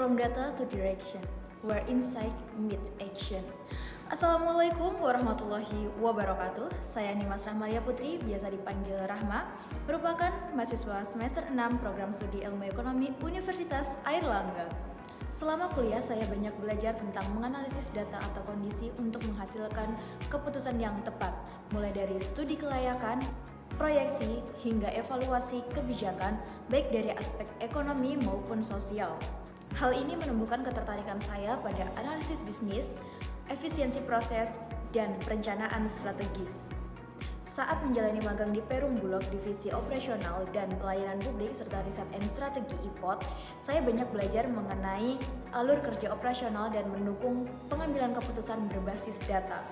From data to direction, where insight meet action. Assalamualaikum warahmatullahi wabarakatuh. Saya Nimas Rahmalia Putri, biasa dipanggil Rahma, merupakan mahasiswa semester 6 program studi ilmu ekonomi Universitas Airlangga. Selama kuliah, saya banyak belajar tentang menganalisis data atau kondisi untuk menghasilkan keputusan yang tepat, mulai dari studi kelayakan, proyeksi, hingga evaluasi kebijakan, baik dari aspek ekonomi maupun sosial. Hal ini menumbuhkan ketertarikan saya pada analisis bisnis, efisiensi proses, dan perencanaan strategis. Saat menjalani magang di Perum Bulog Divisi Operasional dan Pelayanan Publik serta Riset and Strategi IPOT, saya banyak belajar mengenai alur kerja operasional dan mendukung pengambilan keputusan berbasis data.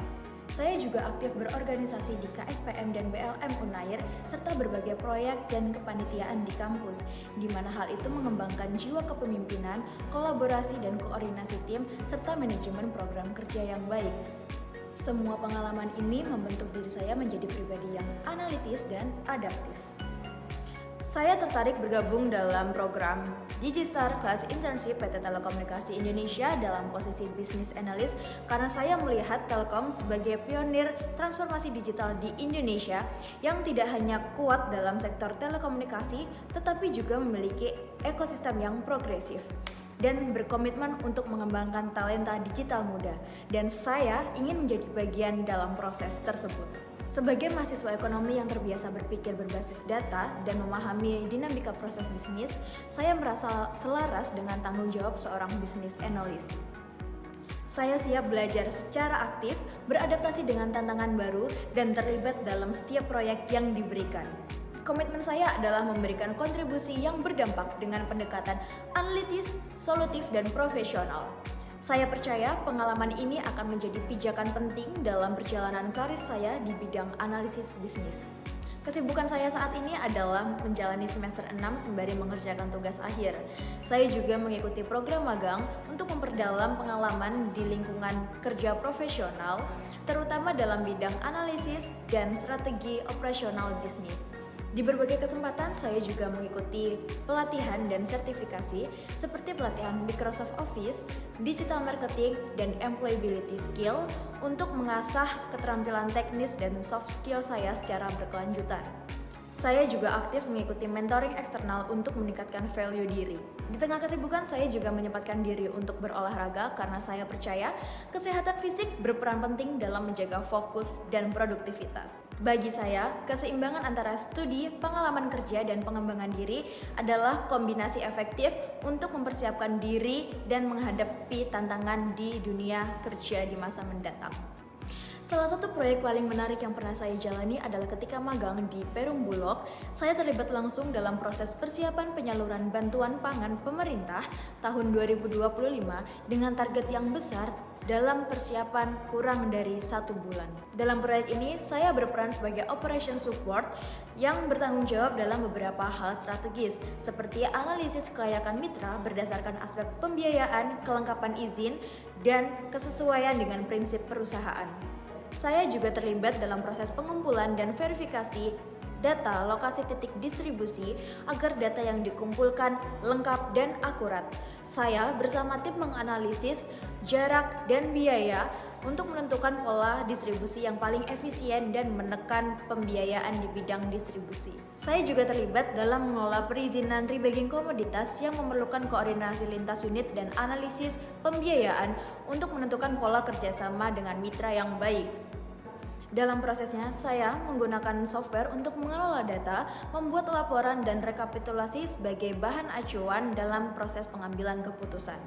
Saya juga aktif berorganisasi di KSPM dan BLM Unair serta berbagai proyek dan kepanitiaan di kampus, di mana hal itu mengembangkan jiwa kepemimpinan, kolaborasi dan koordinasi tim, serta manajemen program kerja yang baik. Semua pengalaman ini membentuk diri saya menjadi pribadi yang analitis dan adaptif. Saya tertarik bergabung dalam program DigiStar Class Internship PT Telekomunikasi Indonesia dalam posisi Business Analyst karena saya melihat Telkom sebagai pionir transformasi digital di Indonesia yang tidak hanya kuat dalam sektor telekomunikasi tetapi juga memiliki ekosistem yang progresif dan berkomitmen untuk mengembangkan talenta digital muda, dan saya ingin menjadi bagian dalam proses tersebut. Sebagai mahasiswa ekonomi yang terbiasa berpikir berbasis data dan memahami dinamika proses bisnis, saya merasa selaras dengan tanggung jawab seorang business analyst. Saya siap belajar secara aktif, beradaptasi dengan tantangan baru, dan terlibat dalam setiap proyek yang diberikan. Komitmen saya adalah memberikan kontribusi yang berdampak dengan pendekatan analitis, solutif, dan profesional. Saya percaya pengalaman ini akan menjadi pijakan penting dalam perjalanan karir saya di bidang analisis bisnis. Kesibukan saya saat ini adalah menjalani semester 6 sembari mengerjakan tugas akhir. Saya juga mengikuti program magang untuk memperdalam pengalaman di lingkungan kerja profesional, terutama dalam bidang analisis dan strategi operasional bisnis. Di berbagai kesempatan, saya juga mengikuti pelatihan dan sertifikasi seperti pelatihan Microsoft Office, Digital Marketing, dan Employability Skill untuk mengasah keterampilan teknis dan soft skill saya secara berkelanjutan. Saya juga aktif mengikuti mentoring eksternal untuk meningkatkan value diri. Di tengah kesibukan, saya juga menyempatkan diri untuk berolahraga karena saya percaya kesehatan fisik berperan penting dalam menjaga fokus dan produktivitas. Bagi saya, keseimbangan antara studi, pengalaman kerja, dan pengembangan diri adalah kombinasi efektif untuk mempersiapkan diri dan menghadapi tantangan di dunia kerja di masa mendatang. Salah satu proyek paling menarik yang pernah saya jalani adalah ketika magang di Perum Bulog. Saya terlibat langsung dalam proses persiapan penyaluran bantuan pangan pemerintah tahun 2025 dengan target yang besar dalam persiapan kurang dari 1 bulan. Dalam proyek ini, saya berperan sebagai operation support yang bertanggung jawab dalam beberapa hal strategis, seperti analisis kelayakan mitra berdasarkan aspek pembiayaan, kelengkapan izin, dan kesesuaian dengan prinsip perusahaan. Saya juga terlibat dalam proses pengumpulan dan verifikasi data lokasi titik distribusi agar data yang dikumpulkan lengkap dan akurat. Saya bersama tim menganalisis jarak dan biaya untuk menentukan pola distribusi yang paling efisien dan menekan pembiayaan di bidang distribusi. Saya juga terlibat dalam mengelola perizinan rebagging komoditas yang memerlukan koordinasi lintas unit dan analisis pembiayaan untuk menentukan pola kerjasama dengan mitra yang baik. Dalam prosesnya, saya menggunakan software untuk mengelola data, membuat laporan dan rekapitulasi sebagai bahan acuan dalam proses pengambilan keputusan.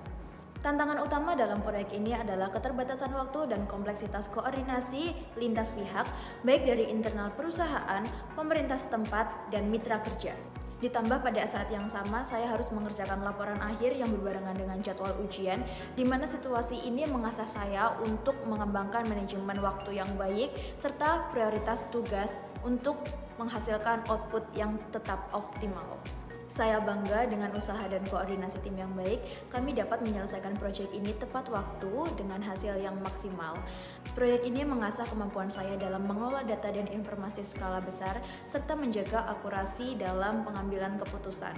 Tantangan utama dalam proyek ini adalah keterbatasan waktu dan kompleksitas koordinasi lintas pihak, baik dari internal perusahaan, pemerintah setempat, dan mitra kerja. Ditambah pada saat yang sama, saya harus mengerjakan laporan akhir yang berbarengan dengan jadwal ujian, di mana situasi ini mengasah saya untuk mengembangkan manajemen waktu yang baik, serta prioritas tugas untuk menghasilkan output yang tetap optimal. Saya bangga dengan usaha dan koordinasi tim yang baik, kami dapat menyelesaikan proyek ini tepat waktu dengan hasil yang maksimal. Proyek ini mengasah kemampuan saya dalam mengelola data dan informasi skala besar, serta menjaga akurasi dalam pengambilan keputusan.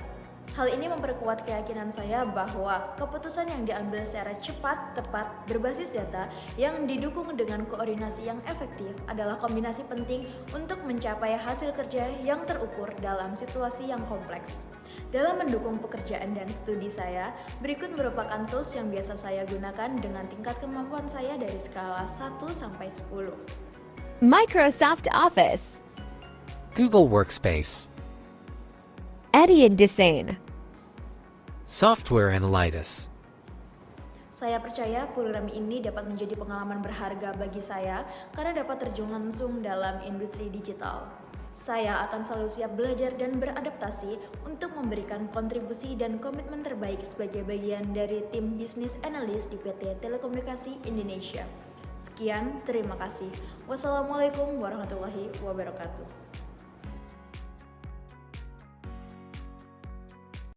Hal ini memperkuat keyakinan saya bahwa keputusan yang diambil secara cepat, tepat, berbasis data yang didukung dengan koordinasi yang efektif adalah kombinasi penting untuk mencapai hasil kerja yang terukur dalam situasi yang kompleks. Dalam mendukung pekerjaan dan studi saya, berikut merupakan tools yang biasa saya gunakan dengan tingkat kemampuan saya dari skala 1 sampai 10. Microsoft Office, Google Workspace, Edian Design, Software Analytics. Saya percaya program ini dapat menjadi pengalaman berharga bagi saya karena dapat terjun langsung dalam industri digital. Saya akan selalu siap belajar dan beradaptasi untuk memberikan kontribusi dan komitmen terbaik sebagai bagian dari tim bisnis analis di PT Telekomunikasi Indonesia. Sekian, terima kasih. Wassalamualaikum warahmatullahi wabarakatuh.